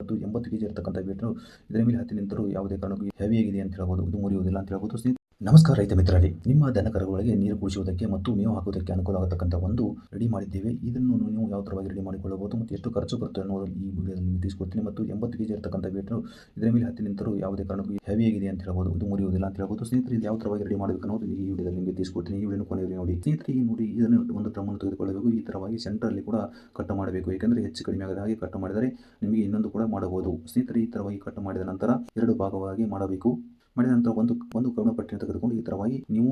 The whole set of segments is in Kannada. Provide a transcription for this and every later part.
ಮತ್ತು 80 ಕೆಜಿ ಇರತಕ್ಕಂಥ ವೇಟು ಇದರ ಮೇಲೆ ಹತ್ತಿ ನಿಂತರೂ ಯಾವುದೇ ಕಾರಣಕ್ಕೂ ಹೆವಿ ಆಗಿದೆ ಅಂತ ಹೇಳ್ಬೋದು. ಇದು ಮುರಿಯುವುದಿಲ್ಲ ಅಂತ ಹೇಳ್ಬೋದು ಸ್ನೇಹಿತರೆ. ನಮಸ್ಕಾರ ರೈತ ಮಿತ್ರರೇ, ನಿಮ್ಮ ದನಕರುಗಳಿಗೆ ನೀರು ಕುಡಿಸುವುದಕ್ಕೆ ಮತ್ತು ಮೇವು ಹಾಕುವುದಕ್ಕೆ ಅನುಕೂಲ ಆಗತಕ್ಕಂಥ ಒಂದು ರೆಡಿ ಮಾಡಿದ್ದೇವೆ. ಇದನ್ನು ನೀವು ಯಾವ ಥರವಾಗಿ ರೆಡಿ ಮಾಡಿಕೊಳ್ಳಬಹುದು ಮತ್ತು ಎಷ್ಟು ಖರ್ಚು ಬರುತ್ತೆ ಅನ್ನೋದು ಈ ವಿಡಿಯೋದಲ್ಲಿ ನಿಮಗೆ ತಿಳಿಸ್ಕೊಡ್ತೀನಿ. ಮತ್ತು 80 ಕೆಜಿ ಇರತಕ್ಕಂಥ ವೇಟು ಇದರ ಮೇಲೆ ಹತ್ತಿ ನಿಂತರೂ ಯಾವುದೇ ಕಾರಣಕ್ಕೂ ಹೆವಿ ಆಗಿದೆ ಅಂತ ಹೇಳ್ಬೋದು. ಇದು ಮುರಿಯುವುದಿಲ್ಲ ಅಂತ ಹೇಳ್ಬೋದು ಸ್ನೇಹಿತರೆ. ಇದು ಯಾವ ಥರವಾಗಿ ರೆಡಿ ಮಾಡಬೇಕು ಅನ್ನೋದು ಈ ವಿಡಿಯೋದಲ್ಲಿ ನಿಮಗೆ ತಿಳಿಸ್ಕೊಡ್ತೀನಿ. ಈ ವಿಡಿಯೋ ಕೊನೆಯಲ್ಲಿ ನೋಡಿ ಸ್ನೇಹಿತರೆ. ಈ ನೋಡಿ ಇದನ್ನು ಒಂದು ಡ್ರಮ್ಮನ್ನು ತೆಗೆದುಕೊಳ್ಳಬೇಕು. ಈ ಥರವಾಗಿ ಸೆಂಟ್ರಲ್ಲಿ ಕೂಡ ಕಟ್ ಮಾಡಬೇಕು, ಏಕೆಂದರೆ ಹೆಚ್ಚು ಕಡಿಮೆ ಆಗದ ಹಾಗೆ ಕಟ್ ಮಾಡಿದರೆ ನಿಮಗೆ ಇನ್ನೊಂದು ಕೂಡ ಮಾಡಬಹುದು ಸ್ನೇಹಿತರೆ. ಈ ಥರವಾಗಿ ಕಟ್ ಮಾಡಿದ ನಂತರ ಎರಡು ಭಾಗವಾಗಿ ಮಾಡಬೇಕು. ಮಾಡಿದ ನಂತರ ಒಂದು ಕವನ ಪಟ್ಟಿಯನ್ನು ತೆಗೆದುಕೊಂಡು ಈ ಥರವಾಗಿ ನೀವು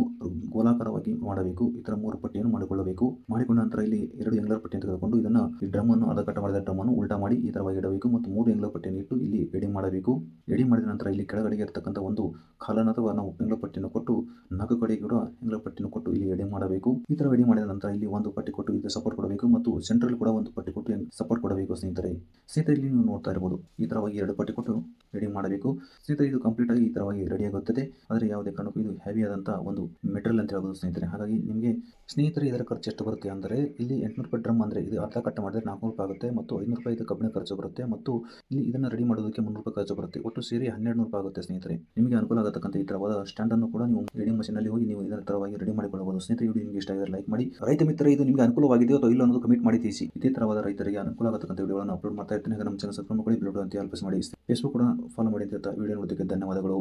ಗೋಲಾಕಾರವಾಗಿ ಮಾಡಬೇಕು. ಈ ಥರ 3 ಪಟ್ಟಿಯನ್ನು ಮಾಡಿಕೊಳ್ಳಬೇಕು. ಮಾಡಿಕೊಂಡ ನಂತರ ಇಲ್ಲಿ 2 ಎಂಗ್ಲರ್ ಪಟ್ಟಿಯನ್ನು ತೆಗೆದುಕೊಂಡು ಇದನ್ನು ಈ ಡ್ರಮ್ಮನ್ನು ಅರ್ಧ ಕಟ್ ಮಾಡಿದ ಡ್ರಮ್ಮನ್ನು ಉಲ್ಟಾ ಮಾಡಿ ಈ ಥರವಾಗಿ ಇಡಬೇಕು ಮತ್ತು 3 ಎಂಗ್ಲರ್ ಪಟ್ಟಿಯನ್ನು ಇಟ್ಟು ಇಲ್ಲಿ ಎಡಿ ಮಾಡಬೇಕು. ಎಡಿ ಮಾಡಿದ ನಂತರ ಇಲ್ಲಿ ಕೆಳಗಡೆಗೆ ಇರತಕ್ಕಂಥ ಒಂದು ಕಾಲನ್ನು ಅಥವಾ ನಾವು ಎಂಗ್ಲರ್ ಪಟ್ಟಿಯನ್ನು ಕೊಟ್ಟು 4 ಕಡೆ ಕೂಡ ಎಂಗ್ಲರ್ ಪಟ್ಟಿಯನ್ನು ಕೊಟ್ಟು ಇಲ್ಲಿ ಎಡಿ ಮಾಡಬೇಕು. ಈ ಥರ ಎಡಿ ಮಾಡಿದ ನಂತರ ಇಲ್ಲಿ ಒಂದು ಪಟ್ಟಿ ಕೊಟ್ಟು ಇದು ಸಪೋರ್ಟ್ ಕೊಡಬೇಕು ಮತ್ತು ಸೆಂಟ್ರಲ್ ಕೂಡ ಒಂದು ಪಟ್ಟಿ ಕೊಟ್ಟು ಸಪೋರ್ಟ್ ಕೊಡಬೇಕು ಸ್ನೇಹಿತರೆ. ಇಲ್ಲಿ ನೀವು ನೋಡ್ತಾ ಇರಬಹುದು ಈ ಥರವಾಗಿ 2 ಪಟ್ಟಿ ಕೊಟ್ಟು ರೆಡಿ ಮಾಡಬೇಕು ಸ್ನೇಹಿತರೆ. ಇದು ಕಂಪ್ಲೀಟ್ ಆಗಿ ಈ ಥರವಾಗಿ ರೆಡಿ ಆಗುತ್ತದೆ. ಆದರೆ ಯಾವುದೇ ಕಾರಣಕ್ಕೂ ಇದು ಹೆವಿ ಆದಂಥ ಒಂದು ಮೆಟೀರಿಯಲ್ ಅಂತ ಹೇಳ್ಬೋದು ಸ್ನೇಹಿತರೆ. ಹಾಗಾಗಿ ನಿಮಗೆ ಸ್ನೇಹಿತರೆ ಇದರ ಖರ್ಚು ಎಷ್ಟು ಬರುತ್ತೆ ಅಂದರೆ ಇಲ್ಲಿ 800 ರೂಪಾಯಿ ಡ್ರಮ್ ಅಂದರೆ ಇದು ಅರ್ಧ ಕಟ್ ಮಾಡಿದ್ರೆ 400 ರೂಪಾಯಿ ಆಗುತ್ತೆ ಮತ್ತು 500 ರೂಪಾಯಿ ಇದು ಕಬ್ಬಿಣ ಖರ್ಚು ಬರುತ್ತೆ ಮತ್ತು ಇಲ್ಲಿ ಇದನ್ನು ರೆಡಿ ಮಾಡೋದಕ್ಕೆ 300 ರೂಪಾಯಿ ಖರ್ಚು ಬರುತ್ತೆ. ಒಟ್ಟು ಸೇರಿ 1200 ರೂಪಾಯಿ ಆಗುತ್ತೆ ಸ್ನೇಹಿತರೆ. ನಿಮಗೆ ಅನುಕೂಲ ಆಗತಕ್ಕಂಥ ಈ ಥರವಾದ ಸ್ಟ್ಯಾಂಡನ್ನು ಕೂಡ ನೀವು ರೆಡಿಂಗ್ ಮಷೀನಲ್ಲಿ ಹೋಗಿ ನೀವು ಇದರ ಥರವಾಗಿ ರೆಡಿ ಮಾಡಿಕೊಳ್ಳಬಹುದು ಸ್ನೇಹಿತರೆ. ವಿಡಿಯೋ ನಿಮಗೆ ಇಷ್ಟ ಆಗಿದ್ರೆ ಲೈಕ್ ಮಾಡಿ. ರೈತ ಮಿತ್ರ, ಇದು ನಿಮಗೆ ಅನುಕೂಲವಾಗಿದೆಯೋ ಅಥವಾ ಇಲ್ಲ ಅನ್ನೋದು ಕಮೆಂಟ್ ಮಾಡಿ ತಿಳಿಸಿ. ಇದೇ ಥರವಾದ ರೈತರಿಗೆ ಅನುಕೂಲ ಆಗತಕ್ಕಂಥ ವಿಡಿಯೋಗಳನ್ನು ಅಪ್ಲೋಡ್ ಮಾಡ್ತಾ ಇರ್ತೀನಿ. ಹಾಗೆ ನಮ್ಮ ಚಾನಲ್ ಸಬ್ಸ್ಕ್ರೈಬ್ ಮಾಡಿ, ಬೆಲ್ ಬಟನ್ ಆಲ್ ಪ್ರೆಸ್ ಮಾಡಿ. ಫೇಸ್ಬುಕ್ ಕೂಡ ಫಾಲೋ ಮಾಡಿ ಅಂತ ವಿಡಿಯೋ ನೋಡೋದಕ್ಕೆ ಧನ್ಯವಾದಗಳು.